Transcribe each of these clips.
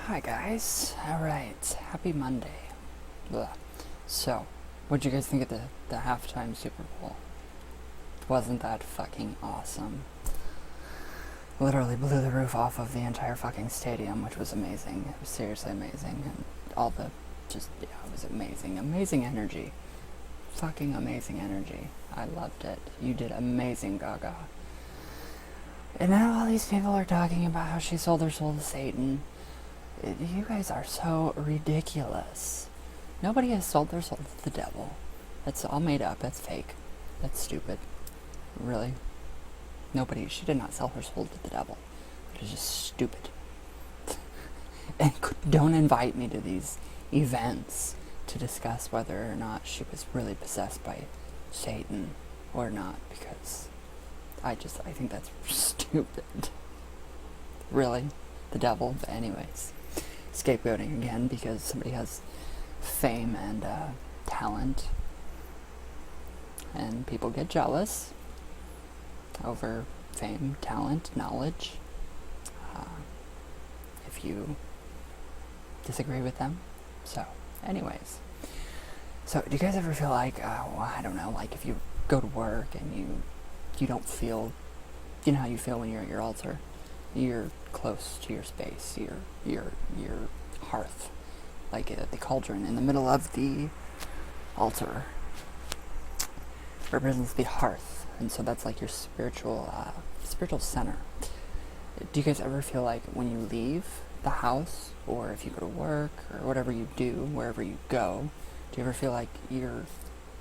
Hi guys. Alright, happy Monday. Blah. So, what'd you guys think of the halftime Super Bowl? Wasn't that fucking awesome? Literally blew the roof off of the entire fucking stadium, which was amazing. It was seriously amazing. And all the, it was amazing. Amazing energy. Fucking amazing energy. I loved it. You did amazing, Gaga. And now all these people are talking about how she sold her soul to Satan. You guys are so ridiculous. Nobody has sold their soul to the devil. That's all made up. That's fake. That's stupid. Really? Nobody. She did not sell her soul to the devil. It is just stupid. And don't invite me to these events to discuss whether or not she was really possessed by Satan or not, because I think that's stupid. Really? The devil? But anyways. Scapegoating again because somebody has fame and talent, and people get jealous over fame, talent, knowledge, if you disagree with them. So anyways, so do you guys ever feel like I don't know, like if you go to work and you don't feel, you know how you feel when you're at your altar? You're close to your space, your hearth, like the cauldron in the middle of the altar represents the hearth, and so that's like your spiritual center. Do you guys ever feel like when you leave the house, or if you go to work, or whatever you do, wherever you go, do you ever feel like you're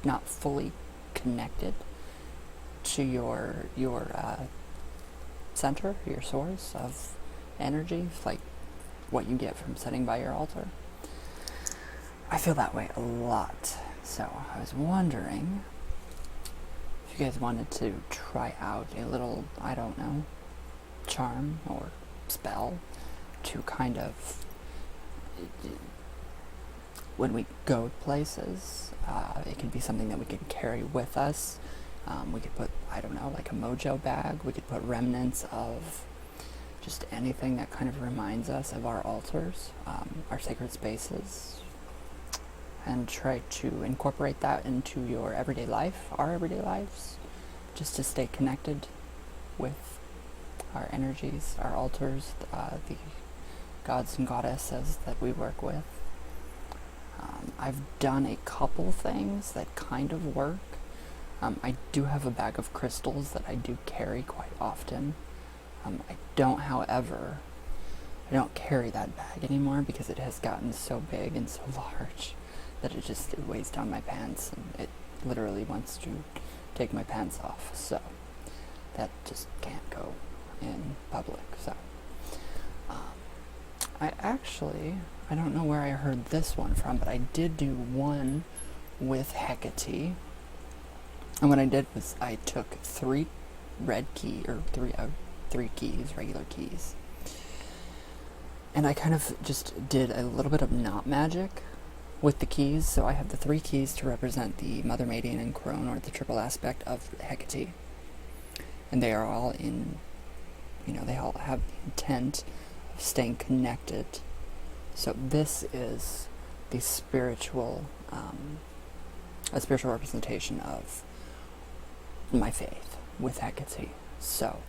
not fully connected to your center, your source of energy, like what you get from sitting by your altar? I feel that way a lot. So I was wondering if you guys wanted to try out a little, I don't know, charm or spell to kind of, when we go places, it can be something that we can carry with us. We could put, I don't know, like a mojo bag. We could put remnants of just anything that kind of reminds us of our altars, our sacred spaces, and try to incorporate that into your everyday life, our everyday lives, just to stay connected with our energies, our altars, the gods and goddesses that we work with. I've done a couple things that kind of work. I do have a bag of crystals that I do carry quite often. I don't, however, I don't carry that bag anymore because it has gotten so big and so large that it weighs down my pants, and it literally wants to take my pants off. So that just can't go in public. So I don't know where I heard this one from, but I did do one with Hecate. And what I did was I took three keys, regular keys, and I kind of just did a little bit of knot magic with the keys. So I have the 3 keys to represent the Mother, Maiden, and Crone, or the triple aspect of Hecate. And they are all in, they all have the intent of staying connected. So this is the spiritual, a spiritual representation of my faith with Hecate. So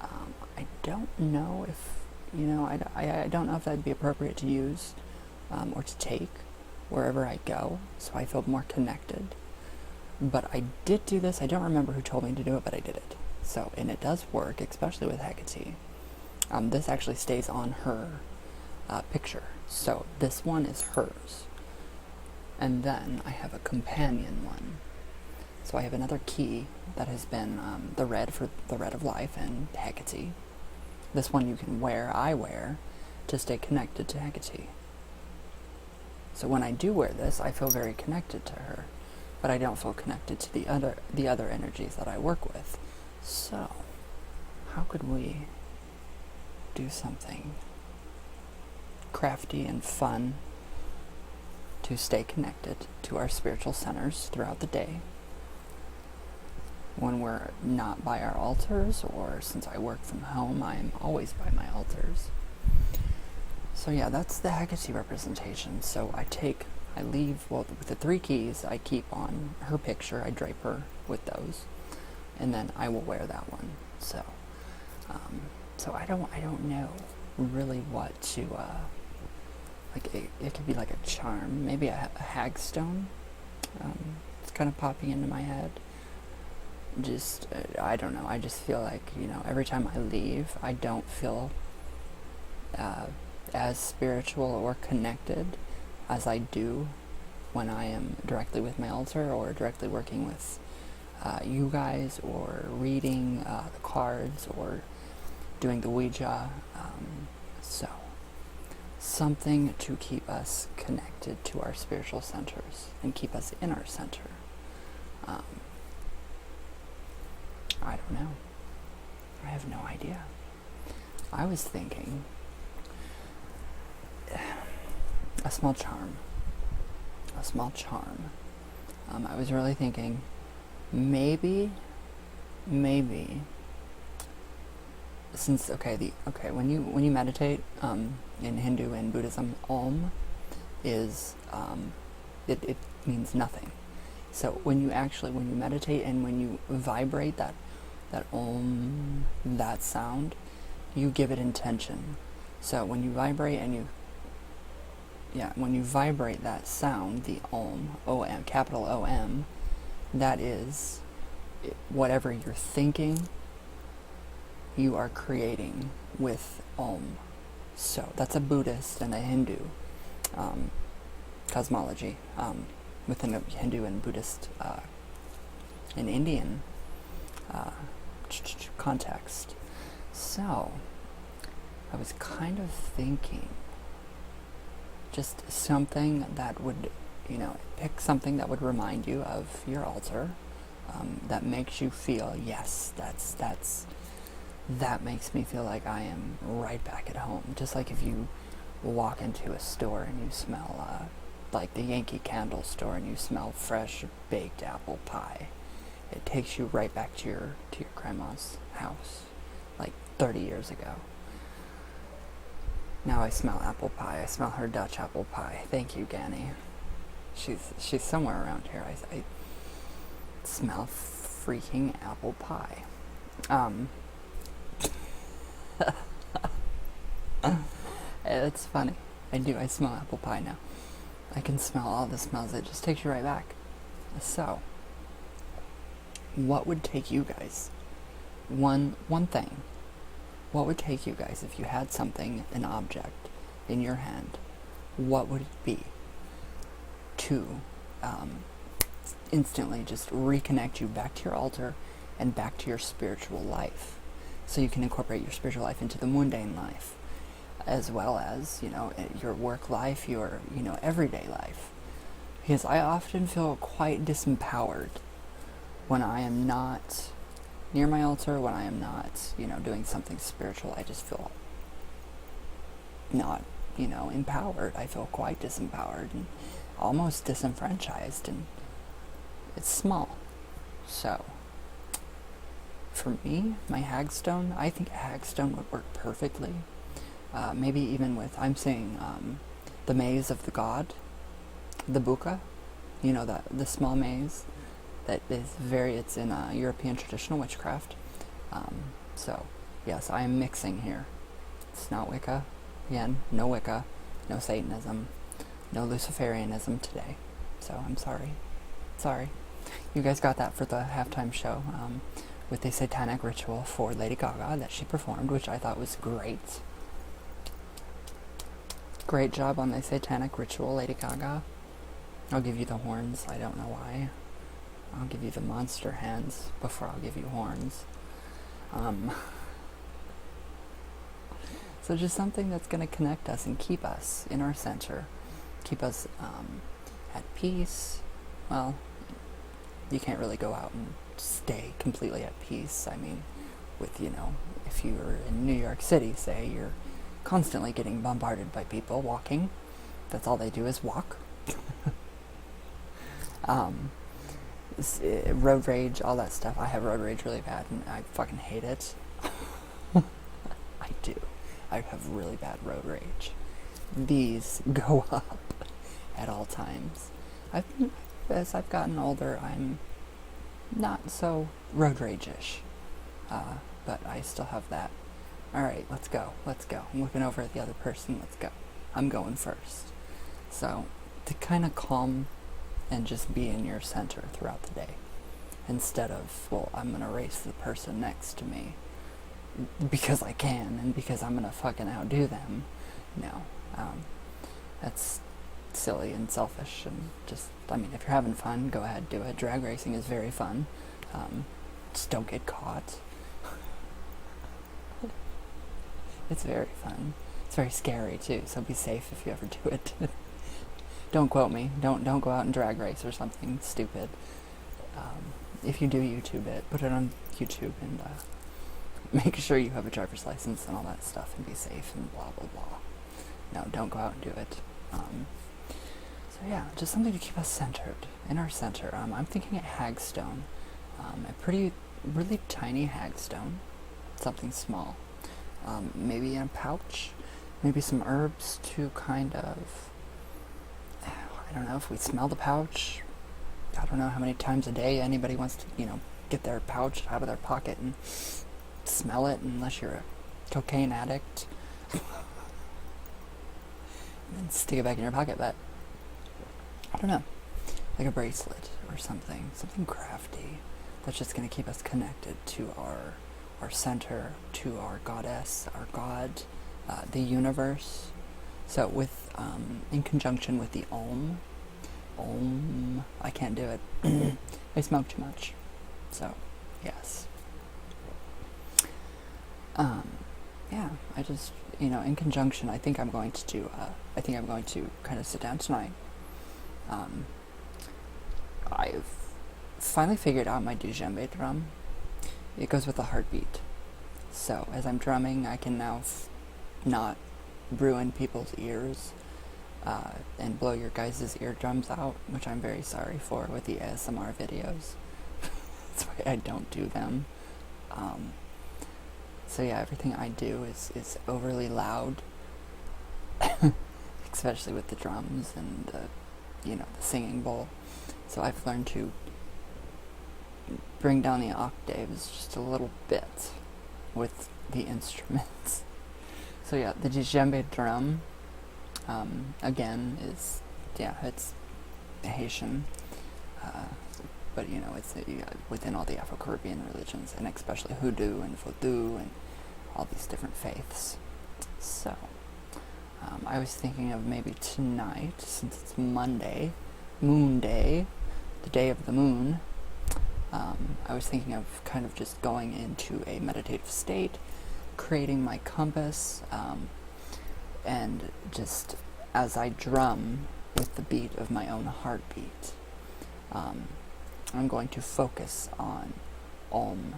I don't know if, I don't know if that'd be appropriate to use or to take wherever I go, so I feel more connected. But I did do this. I don't remember who told me to do it, but I did it. So, and it does work, especially with Hecate. This actually stays on her picture. So this one is hers. And then I have a companion one. So I have another key that has been the red for the red of life and Hecate. This one you can wear, I wear, to stay connected to Hecate. So when I do wear this, I feel very connected to her, but I don't feel connected to the other energies that I work with. So how could we do something crafty and fun to stay connected to our spiritual centers throughout the day when we're not by our altars, or since I work from home, I'm always by my altars. So yeah, that's the Hecate representation. So I leave, well, with the 3 keys, I keep on her picture, I drape her with those, and then I will wear that one. So, so I don't know really what to, like, it could be like a charm, maybe a hagstone. It's kind of popping into my head. Just, I don't know, I just feel like, every time I leave, I don't feel as spiritual or connected as I do when I am directly with my altar or directly working with you guys, or reading the cards, or doing the Ouija. So, something to keep us connected to our spiritual centers and keep us in our center. I don't know. I have no idea. I was thinking a small charm. I was really thinking maybe since when you meditate in Hindu and Buddhism, Om is it means nothing. So when you meditate and when you vibrate that Om, that sound, you give it intention. So when you vibrate when you vibrate that sound, the Om, O-M, capital O-M, that is whatever you're thinking, you are creating with Om. So that's a Buddhist and a Hindu cosmology within a Hindu and Buddhist and Indian context. So I was kind of thinking just something that would, pick something that would remind you of your altar, that makes you feel, yes, that makes me feel like I am right back at home. Just like if you walk into a store and you smell, like the Yankee Candle store, and you smell fresh baked apple pie. It takes you right back to your grandma's house, like 30 years ago. Now I smell apple pie. I smell her Dutch apple pie. Thank you, Ganny. She's somewhere around here. I smell freaking apple pie. It's funny. I do. I smell apple pie now. I can smell all the smells. It just takes you right back. So, what would take you guys? One thing. What would take you guys if you had something, an object, in your hand? What would it be to instantly just reconnect you back to your altar and back to your spiritual life, so you can incorporate your spiritual life into the mundane life, as well as, your work life, your, everyday life? Because I often feel quite disempowered when I am not near my altar, when I am not, doing something spiritual. I just feel not, empowered. I feel quite disempowered and almost disenfranchised, and it's small. So, for me, my hagstone, I think a hagstone would work perfectly. Maybe even with, I'm saying, the maze of the god, the buka, the small maze. That is it's in European traditional witchcraft. So, yes, I am mixing here. It's not Wicca. Again, no Wicca, no Satanism, no Luciferianism today. So, I'm sorry. Sorry. You guys got that for the halftime show with a satanic ritual for Lady Gaga that she performed, which I thought was great. Great job on the satanic ritual, Lady Gaga. I'll give you the horns. I don't know why. I'll give you the monster hands before I'll give you horns. So just something that's going to connect us and keep us in our center. Keep us at peace. Well, you can't really go out and stay completely at peace. I mean, with, if you were in New York City, say, you're constantly getting bombarded by people walking. That's all they do is walk. Road rage, all that stuff. I have road rage really bad, and I fucking hate it. I do. I have really bad road rage. these go up at all times. As I've gotten older, I'm not so road rage-ish, but I still have that. All right, let's go. I'm looking over at the other person. Let's go. I'm going first. So to kind of calm and just be in your center throughout the day, instead of, well, I'm gonna race the person next to me because I can and because I'm gonna fucking outdo them. No, that's silly and selfish, and just, I mean, if you're having fun, go ahead, do it. Drag racing is very fun. Just don't get caught. It's very fun. It's very scary too, so be safe if you ever do it. Don't quote me. Don't go out and drag race or something stupid. If you do YouTube it, put it on YouTube and make sure you have a driver's license and all that stuff and be safe and blah blah blah. No, don't go out and do it. So yeah, just something to keep us centered, in our center. I'm thinking at hagstone, a really tiny hagstone, something small. Maybe in a pouch, maybe some herbs to kind of, I don't know if we smell the pouch. I don't know how many times a day anybody wants to, get their pouch out of their pocket and smell it, unless you're a cocaine addict. And then stick it back in your pocket, but I don't know, like a bracelet or something crafty that's just going to keep us connected to our center, to our goddess, our god, the universe. So with, in conjunction with the Om, I can't do it. I smoke too much. So, yes. Yeah, I just, in conjunction, I think I'm going to kind of sit down tonight. I've finally figured out my djembe drum. It goes with a heartbeat. So as I'm drumming, I can now not ruin people's ears and blow your guys' eardrums out, which I'm very sorry for with the ASMR videos. That's why I don't do them. So yeah, everything I do is overly loud, especially with the drums and the singing bowl. So I've learned to bring down the octaves just a little bit with the instruments. So yeah, the djembe drum, again, it's Haitian, but it's within all the Afro-Caribbean religions, and especially hoodoo and voodoo and all these different faiths. So I was thinking of maybe tonight, since it's Monday, Moon Day, the day of the moon, I was thinking of kind of just going into a meditative state, creating my compass, and just as I drum with the beat of my own heartbeat, I'm going to focus on Om.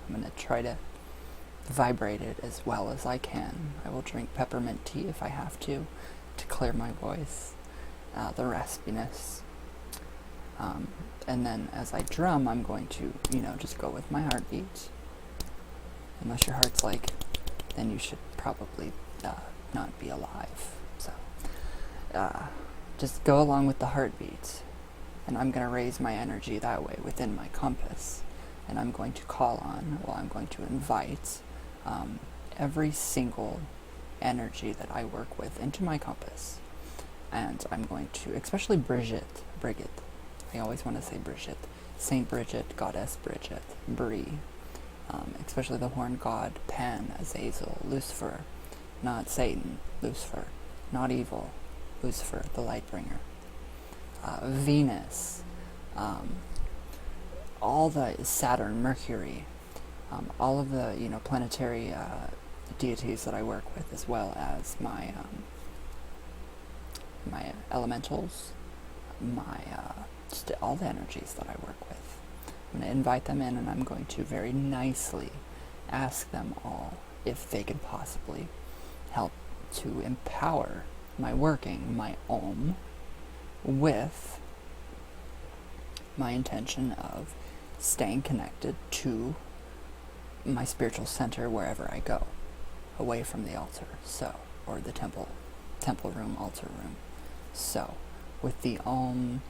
I'm going to try to vibrate it as well as I can. I will drink peppermint tea if I have to clear my voice, the raspiness. And then as I drum, I'm going to, just go with my heartbeat. Unless your heart's like, then you should probably not be alive. So, just go along with the heartbeat. And I'm going to raise my energy that way within my compass. And I'm going to I'm going to invite every single energy that I work with into my compass. And I'm going to, especially Brigitte, I always want to say Brigitte, Saint Bridget, Goddess Bridget, Brie, especially the horn god, Pan, Azazel, Lucifer, not Satan, Lucifer, not evil, Lucifer, the light bringer, Venus, all the Saturn, Mercury, all of the planetary deities that I work with, as well as my my elementals, my just all the energies that I work with. I'm going to invite them in, and I'm going to very nicely ask them all if they could possibly help to empower my working, my Om, with my intention of staying connected to my spiritual center wherever I go, away from the altar, or the temple, temple room, altar room. So, with the Om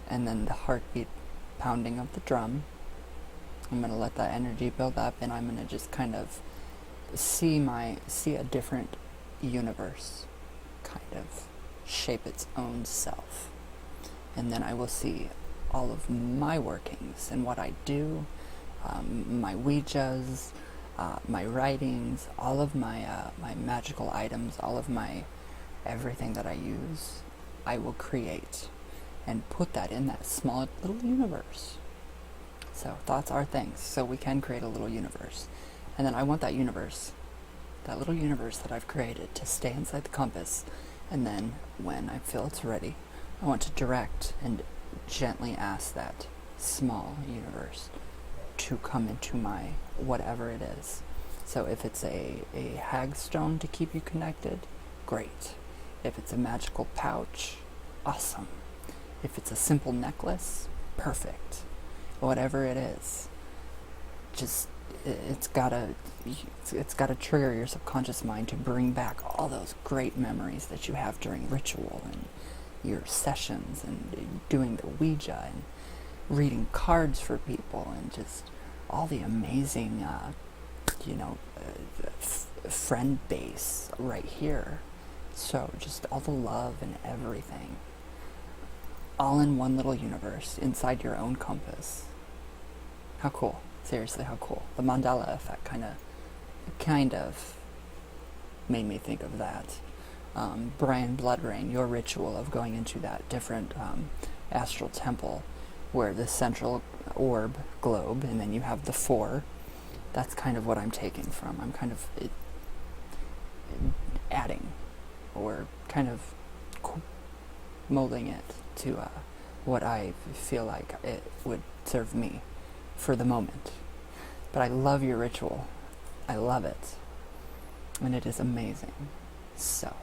and then the heartbeat pounding of the drum, I'm going to let that energy build up, and I'm going to just kind of see a different universe kind of shape its own self. And then I will see all of my workings and what I do, my Ouijas, my writings, all of my magical items, all of my everything that I use, I will create and put that in that small little universe. So thoughts are things, so we can create a little universe. And then I want that universe, that little universe that I've created, to stay inside the compass. And then when I feel it's ready, I want to direct and gently ask that small universe to come into my whatever it is. So if it's a hagstone to keep you connected, great. If it's a magical pouch, awesome. If it's a simple necklace, perfect. Whatever it is, just it's gotta trigger your subconscious mind to bring back all those great memories that you have during ritual and your sessions and doing the Ouija and reading cards for people and just all the amazing friend base right here. So just all the love and everything, all in one little universe inside your own compass. How cool. Seriously, how cool. The mandala effect kind of made me think of that. Brian Bloodrain, your ritual of going into that different astral temple where the central orb globe, and then you have the four. That's kind of what I'm taking from. I'm kind of adding or kind of molding it to what I feel like it would serve me for the moment. But I love your ritual. I love it. And it is amazing. So,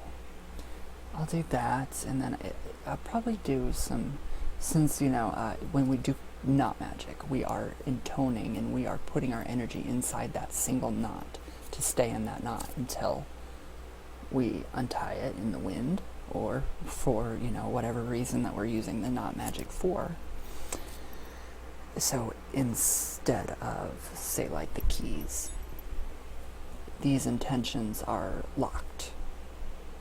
I'll do that, and then I'll probably do some, since, when we do knot magic, we are intoning and we are putting our energy inside that single knot to stay in that knot until we untie it in the wind, or for, whatever reason that we're using the knot magic for. So instead of, say, like the keys, these intentions are locked,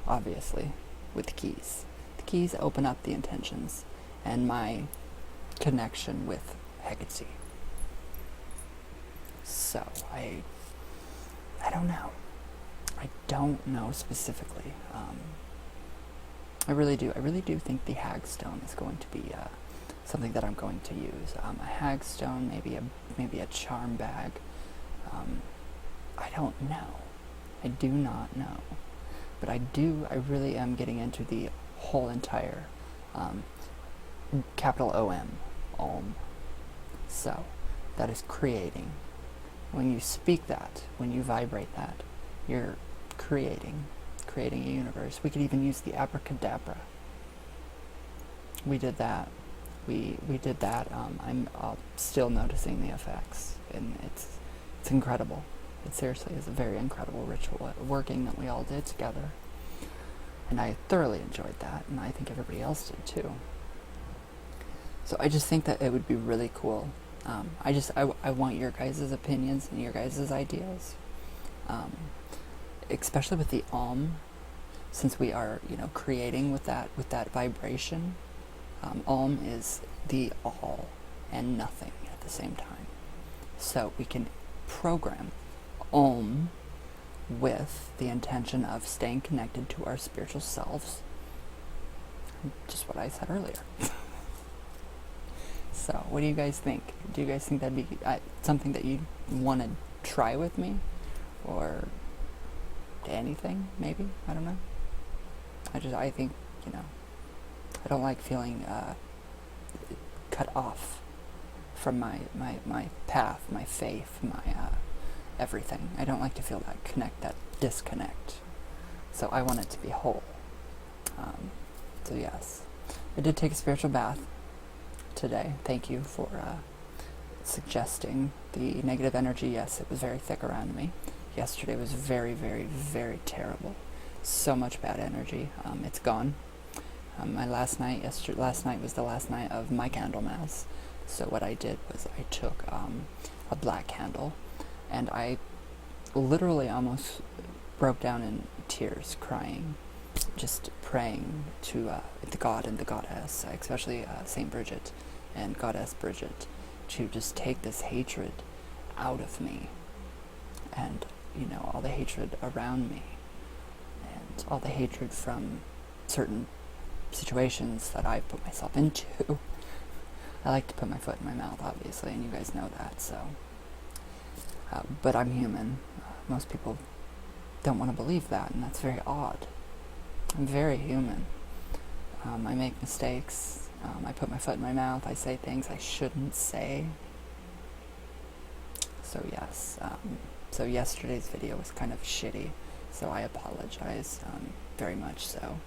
obviously, with the keys. The keys open up the intentions and my connection with Hecate. So, I don't know. I don't know specifically. I really do think the hagstone is going to be something that I'm going to use. A hagstone, maybe a charm bag. I don't know. I do not know. But I really am getting into the whole entire capital Om. So, that is creating. When you speak that, when you vibrate that, you're creating a universe. We could even use the abracadabra. We did that. We did that. I'm still noticing the effects, and it's incredible. It seriously is a very incredible ritual working that we all did together, and I thoroughly enjoyed that, and I think everybody else did too. So I just think that it would be really cool. I want your guys' opinions and your guys' ideas, especially with the Om, since we are creating with that vibration. Om is the all and nothing at the same time. So we can program Om with the intention of staying connected to our spiritual selves. Just what I said earlier. So, what do you guys think? Do you guys think that'd be something that you want to try with me? Or anything, maybe? I don't know. I think, I don't like feeling cut off from my path, my faith, my everything. I don't like to feel that disconnect. So I want it to be whole. So yes, I did take a spiritual bath today. Thank you for suggesting the negative energy. Yes, it was very thick around me. Yesterday was very, very, very terrible. so much bad energy. It's gone. Last night was the last night of my candle mass. So what I did was I took a black candle, and I literally almost broke down in tears, crying, just praying to the God and the Goddess, especially Saint Bridget and Goddess Bridget, to just take this hatred out of me, and all the hatred around me, and all the hatred from certain situations that I've put myself into. I like to put my foot in my mouth, obviously, and you guys know that, so. But I'm human. Most people don't want to believe that, and that's very odd. I'm very human. I make mistakes. I put my foot in my mouth. I say things I shouldn't say. So yes. So yesterday's video was kind of shitty, so I apologize, very much so.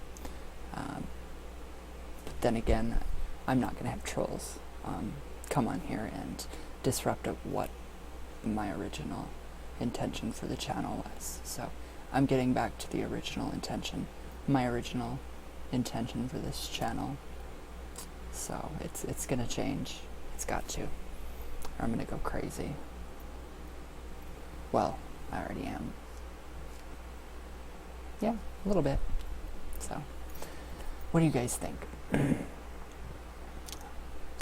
But then again, I'm not going to have trolls come on here and disrupt what my original intention for the channel was. So I'm getting back to the original intention, my original intention for this channel. So it's going to change. It's got to, or I'm going to go crazy. Well, I already am. Yeah, a little bit. So, what do you guys think?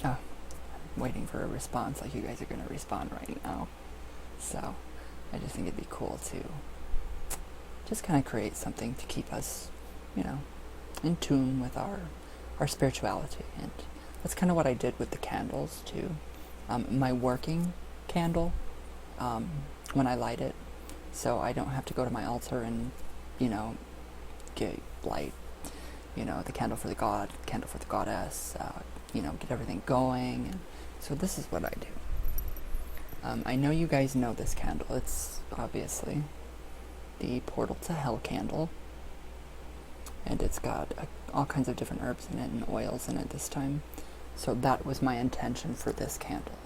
I'm waiting for a response, like you guys are going to respond right now. So, I just think it'd be cool to just kind of create something to keep us, in tune with our spirituality. And that's kind of what I did with the candles, too. My working candle, when I light it, so I don't have to go to my altar and, light, the candle for the God, candle for the Goddess, get everything going. And so this is what I do. I know you guys know this candle. It's obviously the Portal to Hell candle, and it's got all kinds of different herbs in it and oils in it this time. So that was my intention for this candle,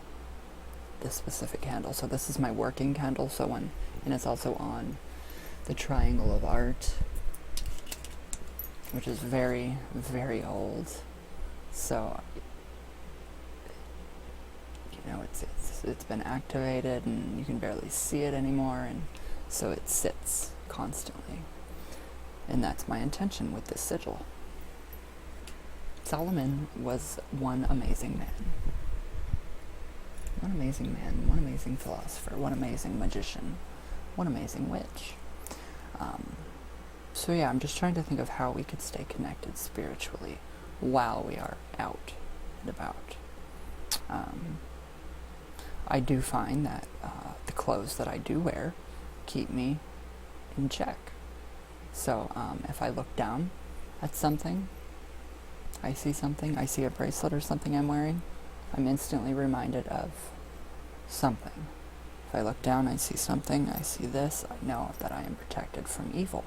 this specific candle. So this is my working candle, and it's also on the Triangle of Art, which is very, very old. So it's been activated, and you can barely see it anymore, and so it sits constantly. And that's my intention with this sigil. Solomon was one amazing man. One amazing man, one amazing philosopher, one amazing magician, one amazing witch. So yeah, I'm just trying to think of how we could stay connected spiritually while we are out and about. I do find that the clothes that I do wear keep me in check. So if I look down at something, I see a bracelet or something I'm wearing, I'm instantly reminded of something. If I look down, I see something, I see this, I know that I am protected from evil.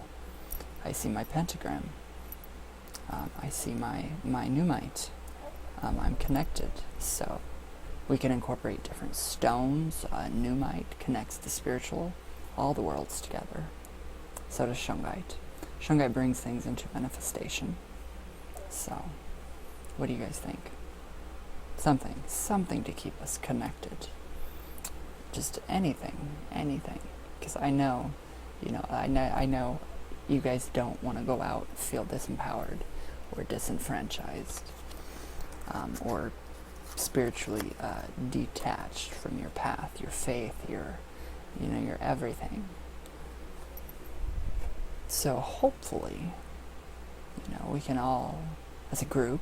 I see my pentagram. I see my pneumite. I'm connected. So we can incorporate different stones. Pneumite connects the spiritual, all the worlds together. So does shungite. Shungite brings things into manifestation. So, what do you guys think? Something to keep us connected. Just anything. Because I know you guys don't want to go out and feel disempowered or disenfranchised, or spiritually detached from your path, your faith, your everything. So hopefully, we can all, as a group,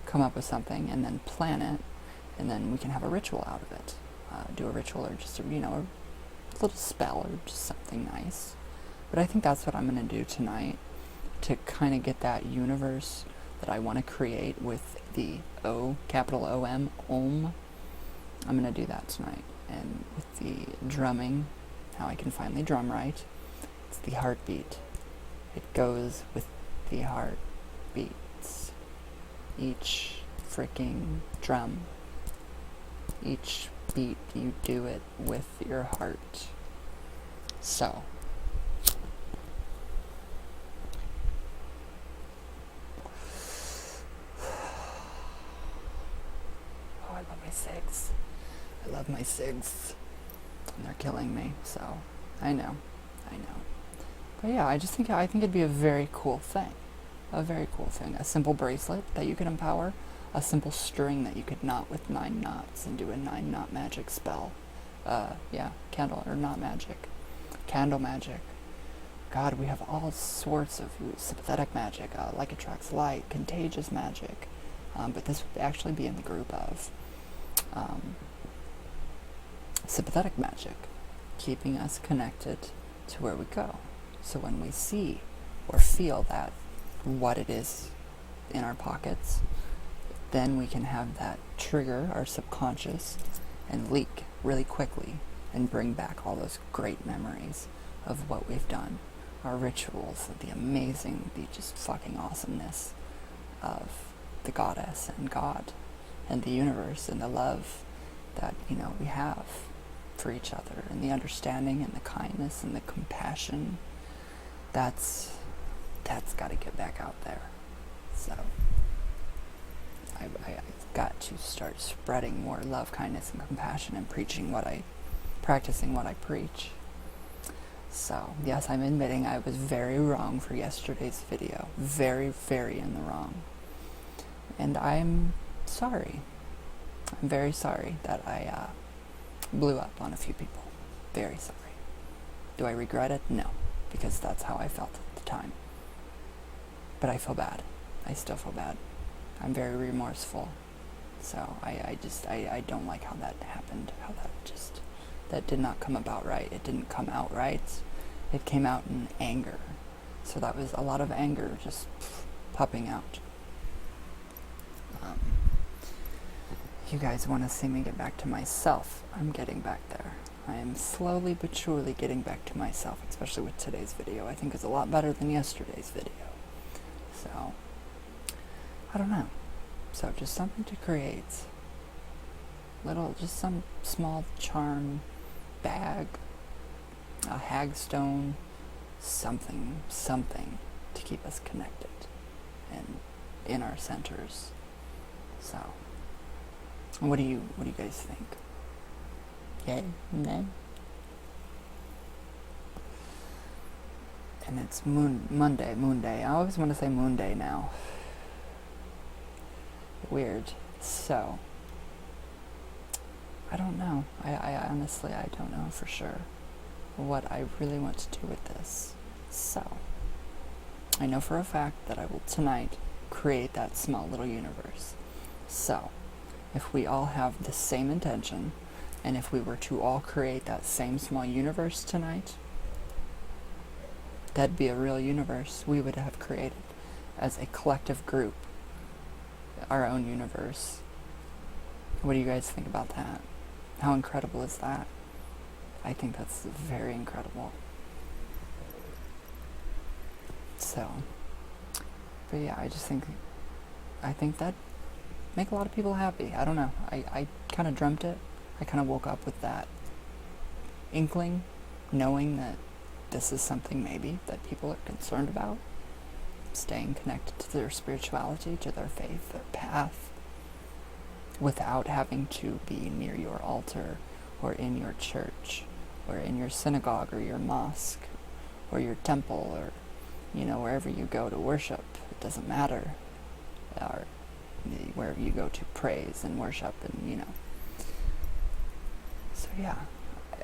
come up with something and then plan it, and then we can have a ritual out of it. Do a ritual, or just a little spell, or just something nice. But I think that's what I'm going to do tonight, to kind of get that universe that I want to create with the O, capital O-M, Om. I'm going to do that tonight. And with the drumming, how I can finally drum right, it's the heartbeat. It goes with the heartbeats. Each freaking drum, each beat, you do it with your heart. So, cigs. I love my cigs. And they're killing me, so I know. But yeah, I think it'd be a very cool thing. A very cool thing. A simple bracelet that you could empower. A simple string that you could knot with 9 knots and do a 9-knot magic spell. Candle magic. God, we have all sorts of sympathetic magic, like attracts light, contagious magic. But this would actually be in the group of sympathetic magic, keeping us connected to where we go. So when we see or feel that what it is in our pockets, then we can have that trigger our subconscious and leak really quickly and bring back all those great memories of what we've done, our rituals, the just fucking awesomeness of the goddess and God and the universe and the love that, we have for each other, and the understanding and the kindness and the compassion. That's got to get back out there. So I've got to start spreading more love, kindness, and compassion, and practicing what I preach. So yes, I'm admitting I was very wrong for yesterday's video. Very, very in the wrong. And I'm sorry. I'm very sorry that I blew up on a few people. Very sorry. Do I regret it? No, because that's how I felt at the time. But I feel bad. I still feel bad. I'm very remorseful. So I don't like how that happened, how that did not come about right. It didn't come out right. It came out in anger. So that was a lot of anger just popping out. You guys want to see me get back to myself. I'm getting back there. I am slowly but surely getting back to myself, especially with today's video. I think it's a lot better than yesterday's video. So, I don't know. So just something to create. Just some small charm bag, a hagstone, something to keep us connected and in our centers. So, what do you guys think? Yay? Nay? And it's Moon Day. I always want to say Moon Day now. Weird. So, I don't know. I honestly, I don't know for sure what I really want to do with this. So, I know for a fact that I will tonight create that small little universe. So, if we all have the same intention, and if we were to all create that same small universe tonight, that'd be a real universe we would have created as a collective group, our own universe. What do you guys think about that? How incredible is that? I think that's very incredible. So, but yeah, I think that make a lot of people happy. I don't know. I kind of dreamt it. I kind of woke up with that inkling, knowing that this is something maybe that people are concerned about, staying connected to their spirituality, to their faith, their path, without having to be near your altar or in your church or in your synagogue or your mosque or your temple or, wherever you go to worship. It doesn't matter. Or wherever you go to praise and worship and, So yeah,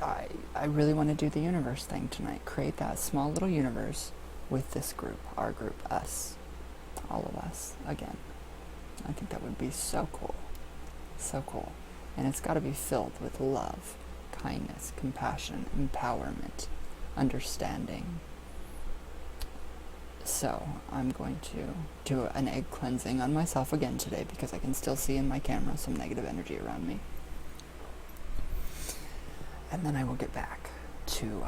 I really want to do the universe thing tonight. Create that small little universe with this group, our group, us, all of us, again. I think that would be so cool. So cool. And it's got to be filled with love, kindness, compassion, empowerment, understanding. So I'm going to do an egg cleansing on myself again today because I can still see in my camera some negative energy around me. And then I will get back to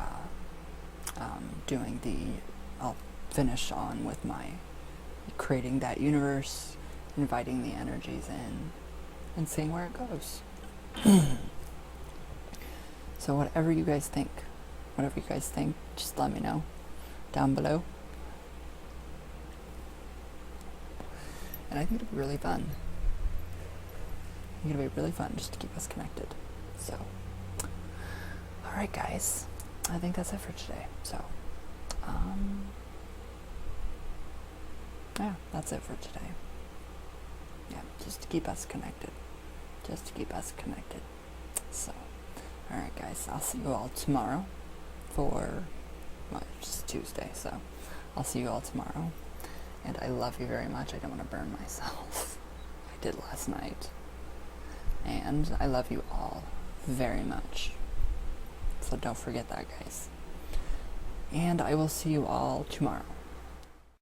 I'll finish on with my creating that universe, inviting the energies in, and seeing where it goes. So whatever you guys think, just let me know down below. And I think it'd be really fun. It's gonna be really fun just to keep us connected. So, alright guys, I think that's it for today. So, yeah, that's it for today. Yeah, just to keep us connected. Just to keep us connected. So, alright guys, I'll see you all tomorrow for, well, it's Tuesday, so I'll see you all tomorrow. And I love you very much. I don't want to burn myself. I did last night. And I love you all very much. So don't forget that, guys. And I will see you all tomorrow.